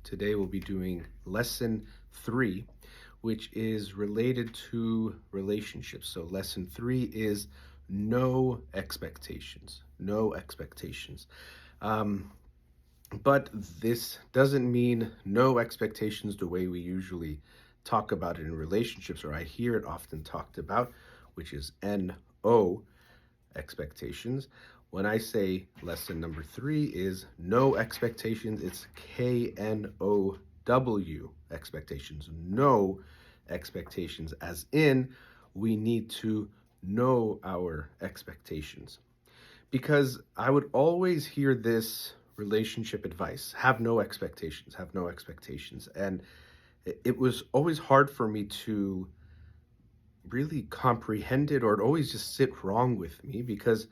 Today we'll be doing lesson 3, which is related to relationships. So lesson 3 is no expectations. No expectations. Um, but this doesn't mean no expectations the way we usually talk about it in relationships, or I hear it often talked about, which is NO expectations. When I say lesson number 3 is no expectations, it's KNOW expectations. No expectations, as in we need to know our expectations. Because I would always hear this relationship advice: have no expectations, have no expectations. And it was always hard for me to really comprehend it, or it always just sit wrong with me because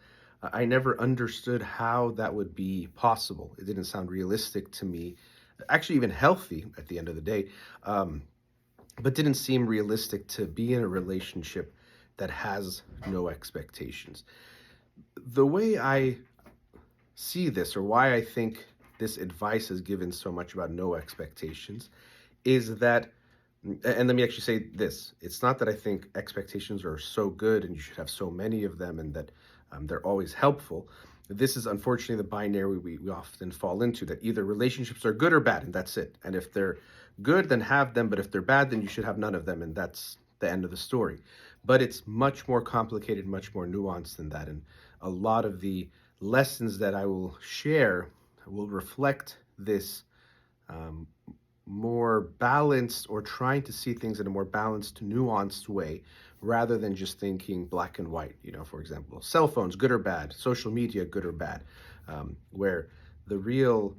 I never understood how that would be possible. It didn't sound realistic to me, actually, even healthy at the end of the day, but didn't seem realistic to be in a relationship that has no expectations. The way I see this, or why I think this advice is given so much about no expectations, is that, and let me actually say this: it's not that I think expectations are so good and you should have so many of them and that they're always helpful. This is unfortunately the binary we often fall into, that either relationships are good or bad, and that's it. And if they're good, then have them, but if they're bad, then you should have none of them, and that's the end of the story. But it's much more complicated, much more nuanced than that. And a lot of the lessons that I will share will reflect this um, more balanced, or trying to see things in a more balanced, nuanced way, rather than just thinking black and white. For example, cell phones, good or bad, social media, good or bad, where the real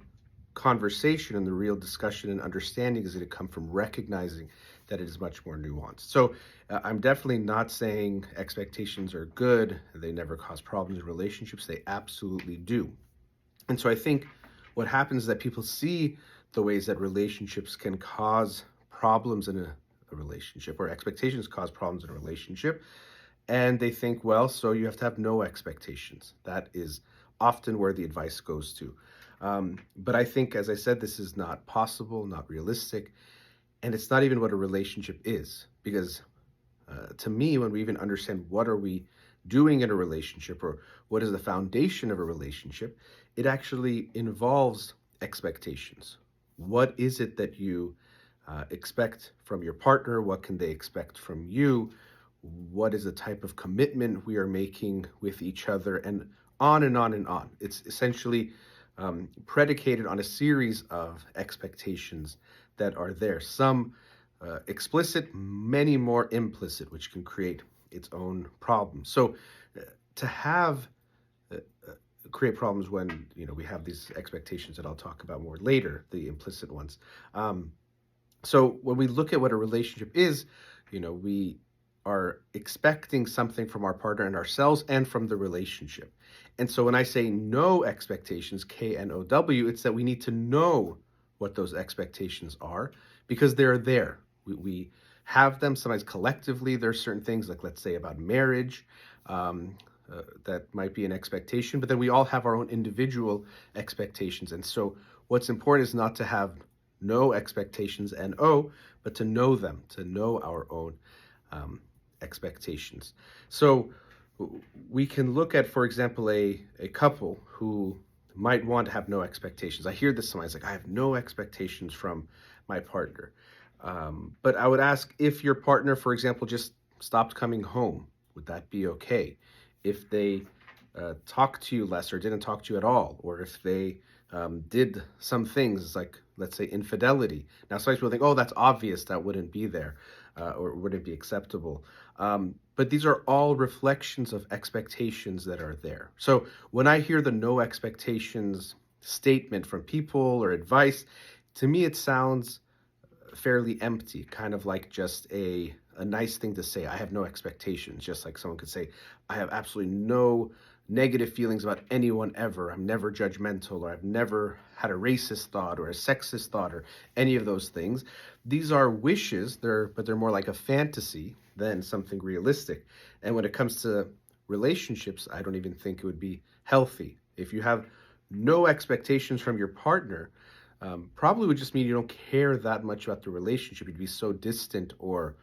conversation and the real discussion and understanding is going to come from recognizing that it is much more nuanced. So I'm definitely not saying expectations are good, they never cause problems in relationships. They absolutely do. And so I think what happens is that people see the ways that relationships can cause problems in a relationship, or expectations cause problems in a relationship, and they think, well, so you have to have no expectations. That is often where the advice goes to. But I think, as I said, this is not possible, not realistic, and it's not even what a relationship is. Because to me, when we even understand what are we doing in a relationship, or what is the foundation of a relationship, it actually involves expectations. What is it that you expect from your partner? What can they expect from you? What is the type of commitment we are making with each other? And on and on and on. It's essentially predicated on a series of expectations that are there. Some explicit, many more implicit, which can create its own problems. So to have create problems when we have these expectations that I'll talk about more later, the implicit ones. So when we look at what a relationship is, we are expecting something from our partner and ourselves and from the relationship. And so when I say no expectations, KNOW, it's that we need to know what those expectations are, because they're there. We have them sometimes collectively. There are certain things, like let's say about marriage, that might be an expectation, but then we all have our own individual expectations. And so what's important is not to have no expectations, but to know them, to know our own expectations. So we can look at, for example, a couple who might want to have no expectations. I hear this sometimes, like, I have no expectations from my partner. But I would ask, if your partner, for example, just stopped coming home, would that be okay? If they talked to you less, or didn't talk to you at all, or if they did some things like, let's say, infidelity. Now, sometimes people think, oh, that's obvious, that wouldn't be there, or wouldn't be acceptable. But these are all reflections of expectations that are there. So when I hear the no expectations statement from people or advice, to me it sounds fairly empty, kind of like just a nice thing to say. I have no expectations, just like someone could say, I have absolutely no negative feelings about anyone ever. I'm never judgmental, or I've never had a racist thought or a sexist thought, or any of those things. These are wishes, but they're more like a fantasy than something realistic. And when it comes to relationships, I don't even think it would be healthy. If you have no expectations from your partner, probably would just mean you don't care that much about the relationship. You'd be so distant or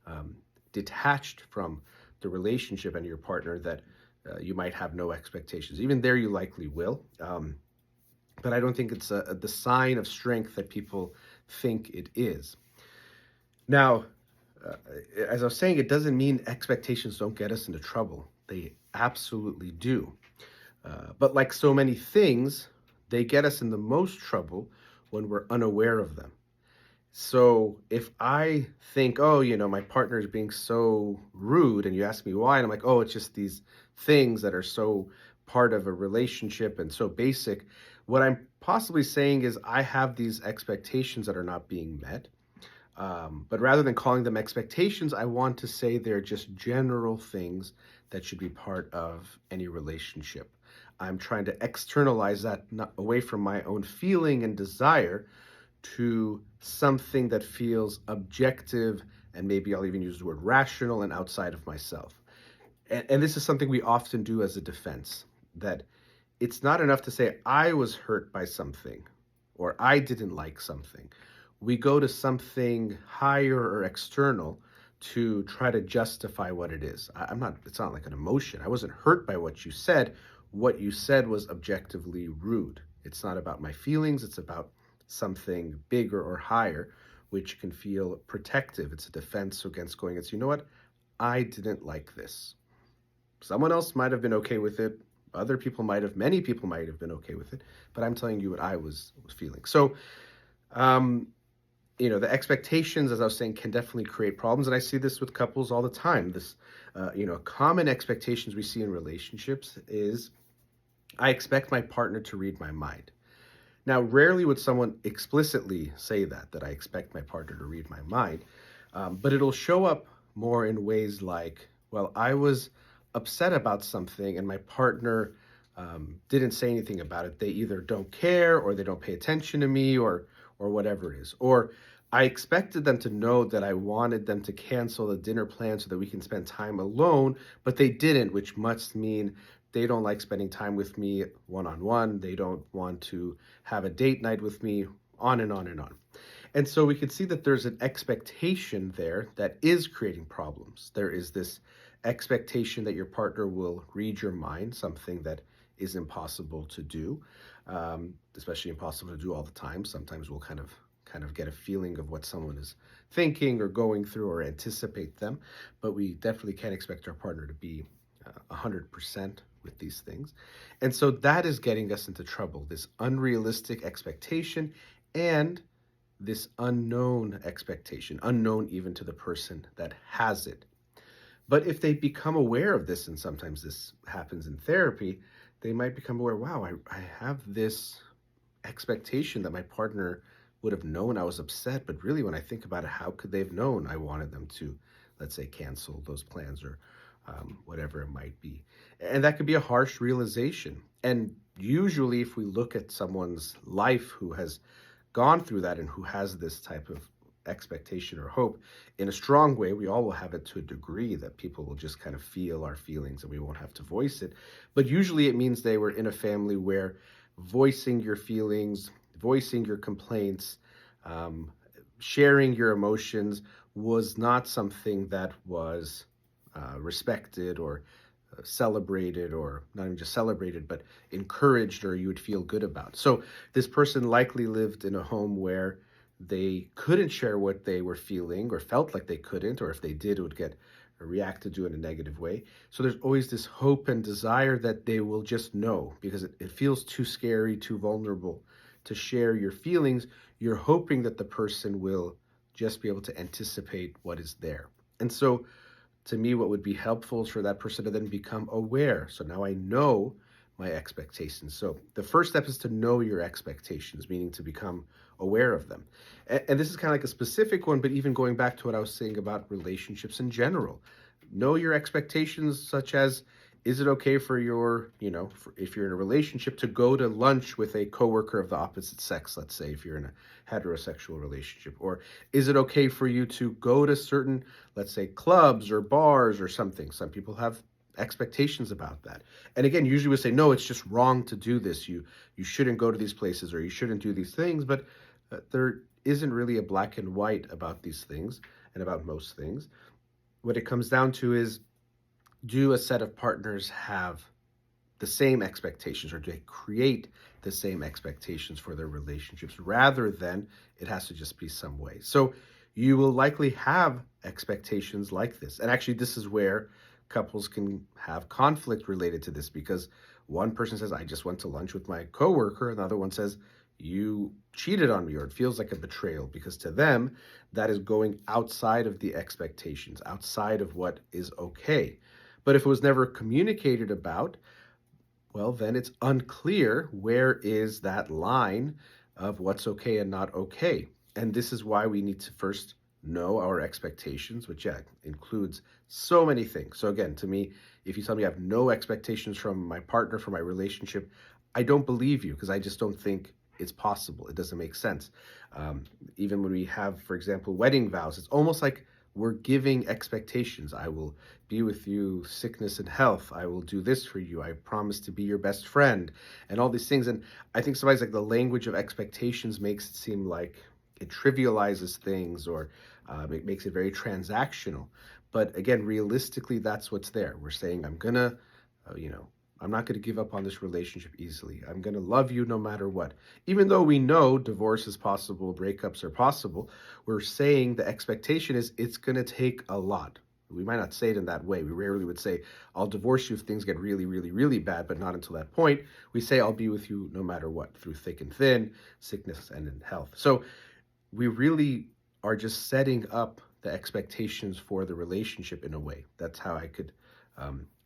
um, detached from the relationship and your partner that you might have no expectations. Even there, you likely will. But I don't think it's the sign of strength that people think it is. Now, uh, as I was saying, it doesn't mean expectations don't get us into trouble. They absolutely do. But like so many things, they get us in the most trouble when we're unaware of them. So if I think, oh, my partner is being so rude, and you ask me why, and I'm like, oh, it's just these things that are so part of a relationship and so basic. What I'm possibly saying is I have these expectations that are not being met. But rather than calling them expectations, I want to say they're just general things that should be part of any relationship. I'm trying to externalize that away from my own feeling and desire to something that feels objective, and maybe I'll even use the word rational and outside of myself. And this is something we often do as a defense, that it's not enough to say, I was hurt by something or I didn't like something. We go to something higher or external to try to justify what it is. I'm not, it's not like an emotion. I wasn't hurt by what you said. What you said was objectively rude. It's not about my feelings, it's about something bigger or higher, which can feel protective. It's a defense against going, it's, you know what? I didn't like this. Someone else might have been okay with it. Other people might have, many people might have been okay with it, but I'm telling you what I was feeling. So, um, the expectations, as I was saying, can definitely create problems. And I see this with couples all the time. Common expectations we see in relationships is I expect my partner to read my mind. Now, rarely would someone explicitly say that I expect my partner to read my mind, but it'll show up more in ways like, well, I was upset about something and my partner didn't say anything about it. They either don't care or they don't pay attention to me or whatever it is. Or I expected them to know that I wanted them to cancel the dinner plan so that we can spend time alone, but they didn't, which must mean they don't like spending time with me one on one. They don't want to have a date night with me, on and on and on. And so we can see that there's an expectation there that is creating problems. There is this expectation that your partner will read your mind, something that is impossible to do, especially impossible to do all the time. Sometimes we'll kind of get a feeling of what someone is thinking or going through or anticipate them, but we definitely can't expect our partner to be 100% with these things. And so that is getting us into trouble, this unrealistic expectation and this unknown expectation, unknown even to the person that has it. But if they become aware of this, and sometimes this happens in therapy, they might become aware, wow, I have this expectation that my partner would have known I was upset, but really when I think about it, how could they have known I wanted them to, let's say, cancel those plans or whatever it might be. And that could be a harsh realization. And usually if we look at someone's life who has gone through that and who has this type of expectation or hope in a strong way, we all will have it to a degree that people will just kind of feel our feelings and we won't have to voice it. But usually it means they were in a family where voicing your feelings, voicing your complaints, sharing your emotions was not something that was respected or celebrated, or not even just celebrated, but encouraged, or you would feel good about. So this person likely lived in a home where they couldn't share what they were feeling or felt like they couldn't, or if they did, it would get reacted to in a negative way. So there's always this hope and desire that they will just know, because it feels too scary, too vulnerable to share your feelings. You're hoping that the person will just be able to anticipate what is there. And so to me, what would be helpful is for that person to then become aware. So now I know my expectations. So the first step is to know your expectations, meaning to become aware of them. And this is kind of like a specific one, but even going back to what I was saying about relationships in general, know your expectations, such as, is it okay for your, if you're in a relationship, to go to lunch with a coworker of the opposite sex, let's say, if you're in a heterosexual relationship? Or is it okay for you to go to certain, let's say, clubs or bars or something? Some people have expectations about that. And again, usually we say, no, it's just wrong to do this. You shouldn't go to these places, or you shouldn't do these things. But there isn't really a black and white about these things and about most things. What it comes down to is, do a set of partners have the same expectations, or do they create the same expectations for their relationships, rather than it has to just be some way? So you will likely have expectations like this. And actually, this is where couples can have conflict related to this, because one person says, I just went to lunch with my coworker. Another one says, you cheated on me, or it feels like a betrayal, because to them, that is going outside of the expectations, outside of what is okay. But if it was never communicated about, well, then it's unclear where is that line of what's okay and not okay. And this is why we need to first know our expectations, which includes so many things. So again, to me, if you tell me I have no expectations from my partner, from my relationship, I don't believe you, because I just don't think it's possible. It doesn't make sense. Even when we have, for example, wedding vows, it's almost like we're giving expectations. I will be with you, sickness and health. I will do this for you. I promise to be your best friend, and all these things. And I think sometimes like the language of expectations makes it seem like it trivializes things, or it makes it very transactional. But again, realistically, that's what's there. We're saying, I'm gonna, I'm not going to give up on this relationship easily. I'm going to love you no matter what. Even though we know divorce is possible, breakups are possible, we're saying the expectation is it's going to take a lot. We might not say it in that way. We rarely would say, I'll divorce you if things get really, really, really bad, but not until that point. We say, I'll be with you no matter what, through thick and thin, sickness and in health. So we really are just setting up the expectations for the relationship in a way. That's how I could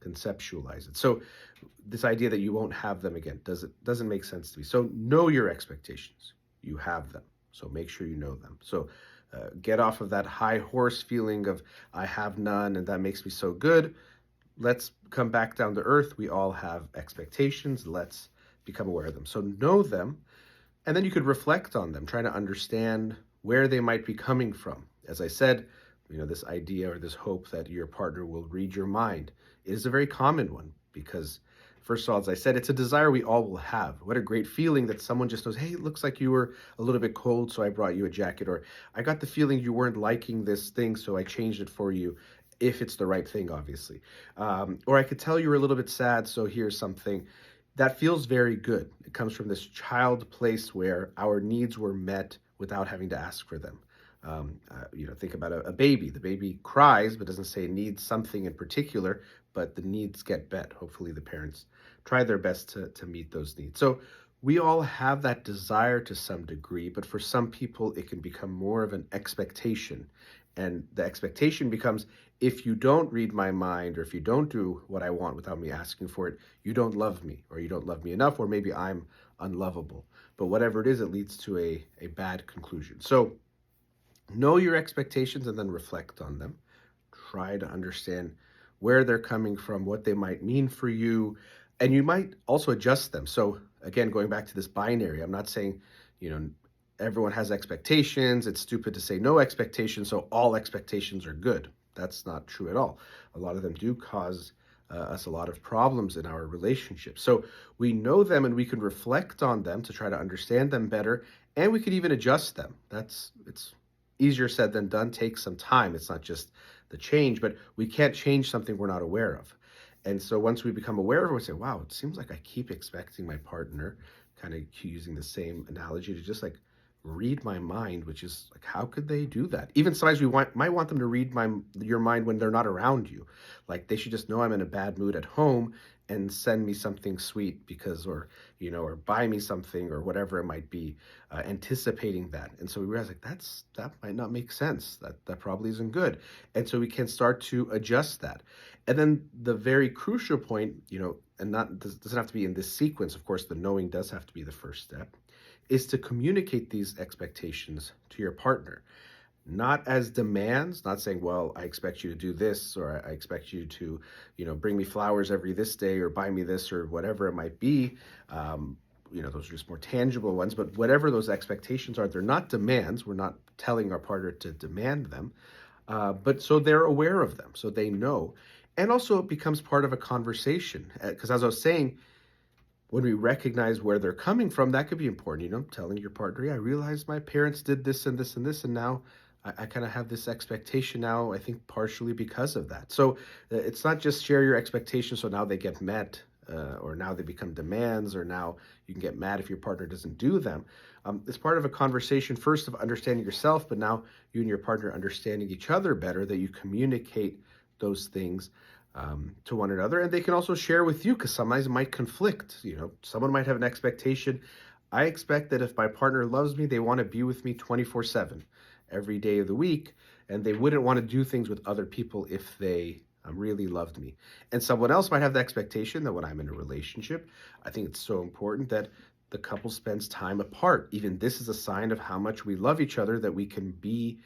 conceptualize it. So this idea that you won't have them again doesn't make sense to me. So know your expectations. You have them. So make sure you know them. So get off of that high horse feeling of I have none and that makes me so good. Let's come back down to earth. We all have expectations. Let's become aware of them. So know them, and then you could reflect on them, try to understand where they might be coming from. As I said, this idea or this hope that your partner will read your mind is a very common one, because first of all, as I said, it's a desire we all will have. What a great feeling that someone just knows, hey, it looks like you were a little bit cold, so I brought you a jacket. Or I got the feeling you weren't liking this thing, so I changed it for you, if it's the right thing, obviously. Or I could tell you were a little bit sad, so here's something. That feels very good. It comes from this child place where our needs were met without having to ask for them. Think about a baby. The baby cries, but doesn't say it needs something in particular, but the needs get met. Hopefully the parents try their best to meet those needs. So we all have that desire to some degree, but for some people, it can become more of an expectation. And the expectation becomes, if you don't read my mind, or if you don't do what I want without me asking for it, you don't love me, or you don't love me enough, or maybe I'm unlovable. But whatever it is, it leads to a bad conclusion. So know your expectations and then reflect on them. Try to understand where they're coming from, what they might mean for you, and you might also adjust them. So again, going back to this binary, I'm not saying, everyone has expectations. It's stupid to say no expectations, so all expectations are good. That's not true at all. A lot of them do cause us a lot of problems in our relationships. So we know them and we can reflect on them to try to understand them better, and we could even adjust them. It's easier said than done, takes some time. It's not just the change, but we can't change something we're not aware of. And so once we become aware of it, we say, wow, it seems like I keep expecting my partner, kind of using the same analogy, to just like read my mind, which is like, how could they do that? Even sometimes might want them to read your mind when they're not around you. Like they should just know I'm in a bad mood at home and send me something sweet or buy me something or whatever it might be, anticipating that. And so we realize that might not make sense. That probably isn't good. And so we can start to adjust that. And then the very crucial point, and doesn't have to be in this sequence. Of course, the knowing does have to be the first step, is to communicate these expectations to your partner. Not as demands, not saying, well, I expect you to do this, or I expect you to, bring me flowers every this day, or buy me this, or whatever it might be. Those are just more tangible ones, but whatever those expectations are, they're not demands. We're not telling our partner to demand them, but so they're aware of them, so they know. And also it becomes part of a conversation. Because as I was saying, when we recognize where they're coming from, that could be important. Telling your partner, yeah, I realized my parents did this and this and this, and now I kind of have this expectation now, I think partially because of that. So it's not just share your expectations so now they get met, or now they become demands, or now you can get mad if your partner doesn't do them. It's part of a conversation, first of understanding yourself, but now you and your partner understanding each other better, that you communicate those things to one another, and they can also share with you, because sometimes it might conflict. Someone might have an expectation. I expect that if my partner loves me, they want to be with me 24/7 every day of the week, and they wouldn't want to do things with other people if they really loved me. And someone else might have the expectation that when I'm in a relationship, I think it's so important that the couple spends time apart. Even this is a sign of how much we love each other, that we can be,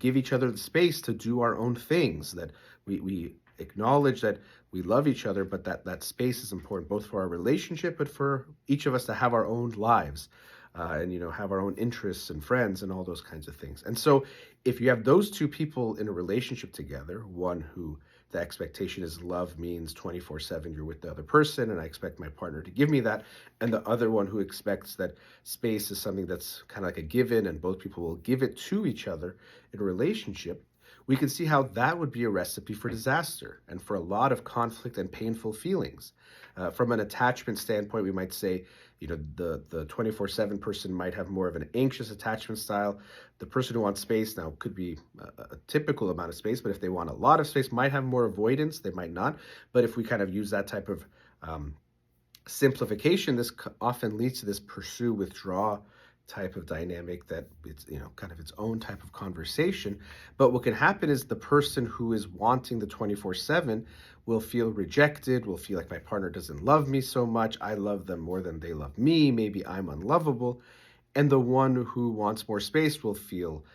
give each other the space to do our own things, that we acknowledge that we love each other, but that space is important both for our relationship, but for each of us to have our own lives, and have our own interests and friends and all those kinds of things. And so if you have those two people in a relationship together, one who the expectation is love means 24/7 you're with the other person, and I expect my partner to give me that, and the other one who expects that space is something that's kind of like a given and both people will give it to each other in a relationship, we can see how that would be a recipe for disaster and for a lot of conflict and painful feelings. From an attachment standpoint, we might say, the 24/7 person might have more of an anxious attachment style. The person who wants space now could be a typical amount of space, but if they want a lot of space, might have more avoidance. They might not. But if we kind of use that type of simplification, this often leads to this pursue withdraw type of dynamic, that it's kind of its own type of conversation. But what can happen is the person who is wanting the 24/7 will feel rejected, will feel like my partner doesn't love me so much, I love them more than they love me, maybe I'm unlovable. And the one who wants more space will feel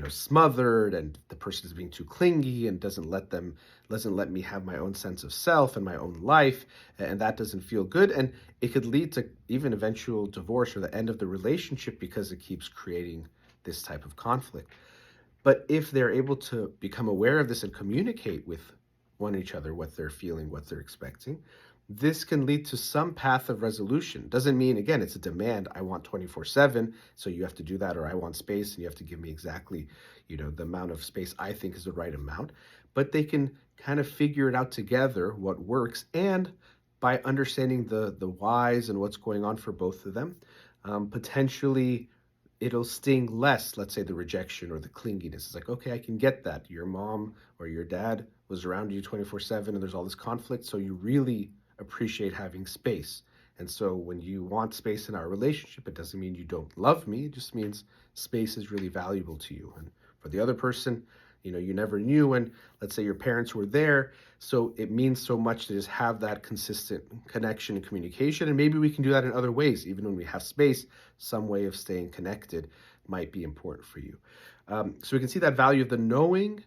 smothered, and the person is being too clingy and doesn't let me have my own sense of self and my own life, and that doesn't feel good, and it could lead to even eventual divorce or the end of the relationship, because it keeps creating this type of conflict. But if they're able to become aware of this and communicate with one each other what they're feeling, what they're expecting, this can lead to some path of resolution. Doesn't mean, again, it's a demand. I want 24/7, so you have to do that, or I want space and you have to give me exactly, the amount of space I think is the right amount. But they can kind of figure it out together, what works, and by understanding the whys and what's going on for both of them, potentially it'll sting less, let's say the rejection or the clinginess. It's like, okay, I can get that. Your mom or your dad was around you 24/7 and there's all this conflict, so you really appreciate having space. And so when you want space in our relationship, it doesn't mean you don't love me. It just means space is really valuable to you. And for the other person, you never knew when, let's say, your parents were there. So it means so much to just have that consistent connection and communication. And maybe we can do that in other ways. Even when we have space, some way of staying connected might be important for you. So we can see that value of the knowing,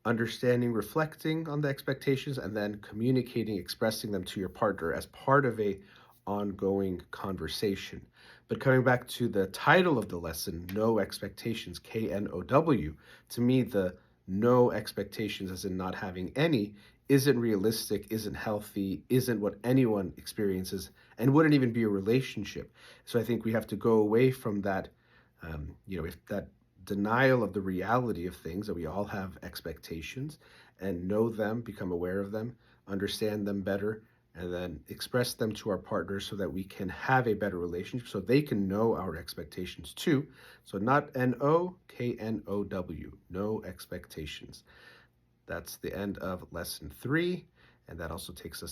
understanding, reflecting on the expectations, and then communicating, expressing them to your partner as part of a ongoing conversation. But coming back to the title of the lesson, No Expectations, KNOW, to me, the no expectations, as in not having any, isn't realistic, isn't healthy, isn't what anyone experiences, and wouldn't even be a relationship. So I think we have to go away from that, if that denial of the reality of things, that we all have expectations, and know them, become aware of them, understand them better, and then express them to our partners so that we can have a better relationship, so they can know our expectations too. So not N-O, K-N-O-W, no expectations. That's the end of lesson 3, and that also takes us to